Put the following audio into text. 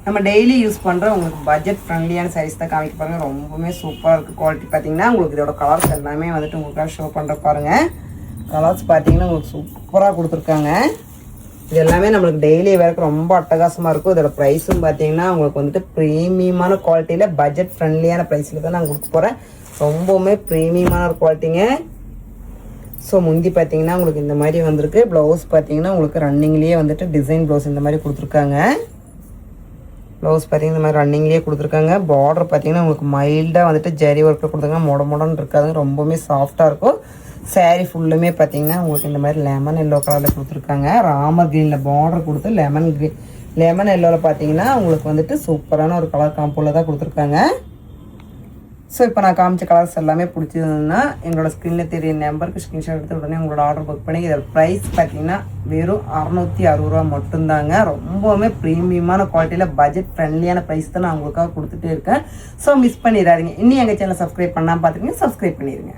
நம்ம daily use பண்ணுற உங்களுக்கு பட்ஜெட் ஃப்ரெண்ட்லியான சாரீஸ் தான் காமிக்க பாருங்கள். ரொம்பவுமே சூப்பராக இருக்குது. குவாலிட்டி பார்த்தீங்கன்னா உங்களுக்கு இதோட கலர்ஸ் எல்லாமே வந்துட்டு உங்களுக்காக ஷோ பண்ணுற பாருங்கள். கலர்ஸ் பார்த்தீங்கன்னா உங்களுக்கு சூப்பராக கொடுத்துருக்காங்க. இது எல்லாமே நம்மளுக்கு டெய்லி வேறக்கு ரொம்ப அட்டகாசமாக இருக்கும். இதோட ப்ரைஸும் பார்த்தீங்கன்னா உங்களுக்கு வந்துட்டு ப்ரீமியமான குவாலிட்டியில் பட்ஜெட் ஃப்ரெண்ட்லியான ப்ரைஸில் தான் நான் கொடுக்க போகிறேன். ரொம்பவுமே ப்ரீமியமான ஒரு குவாலிட்டிங்க. ஸோ முந்தி பார்த்தீங்கன்னா உங்களுக்கு இந்த மாதிரி வந்திருக்கு. ப்ளவுஸ் பார்த்தீங்கன்னா உங்களுக்கு ரன்னிங்லேயே வந்துட்டு டிசைன் ப்ளவுஸ் இந்த மாதிரி கொடுத்துருக்காங்க. ப்ளவுஸ் பார்த்தீங்கன்னா இந்த மாதிரி ரன்னிங்லேயே கொடுத்துருக்காங்க. பார்டர் பார்த்தீங்கன்னா உங்களுக்கு மைல்டாக வந்துட்டு ஜரி ஒர்க்கில் கொடுத்துருக்காங்க. மொடன்னு இருக்காது, ரொம்பவுமே சாஃப்டாக இருக்கும். சாரீ ஃபுல்லுமே பார்த்தீங்கன்னா உங்களுக்கு இந்த மாதிரி லெமன் எல்லோ கலரில் கொடுத்துருக்காங்க. ராமர் க்ரீனில் பார்டர் கொடுத்து லெமன் எல்லோவில் பார்த்தீங்கன்னா உங்களுக்கு வந்துட்டு சூப்பரான ஒரு கலர் காம்போவில் தான் கொடுத்துருக்காங்க. ஸோ இப்போ நான் காமிச்ச கலர்ஸ் எல்லாமே பிடிச்சதுன்னா எங்களோட ஸ்க்ரீனில் தெரிய நம்பருக்கு ஸ்க்ரீன்ஷாட் எடுத்து உடனே உங்களோட ஆர்டர் புக் பண்ணி. இதோட ப்ரைஸ் பார்த்தீங்கன்னா வெறும் 660 ரூபா மட்டும்தாங்க. ரொம்பவுமே ப்ரீமியமான குவாலிட்டியில் பட்ஜெட் ஃப்ரெண்ட்லியான ப்ரைஸ் தான் நான் உங்களுக்காக கொடுத்துட்டே இருக்கேன். ஸோ மிஸ் பண்ணிடாதீங்க. இன்னும் எங்கள் சேனலை சப்ஸ்கிரைப் பண்ணாமல் பார்த்துக்கிங்க, சப்ஸ்கிரைப் பண்ணிடுங்க.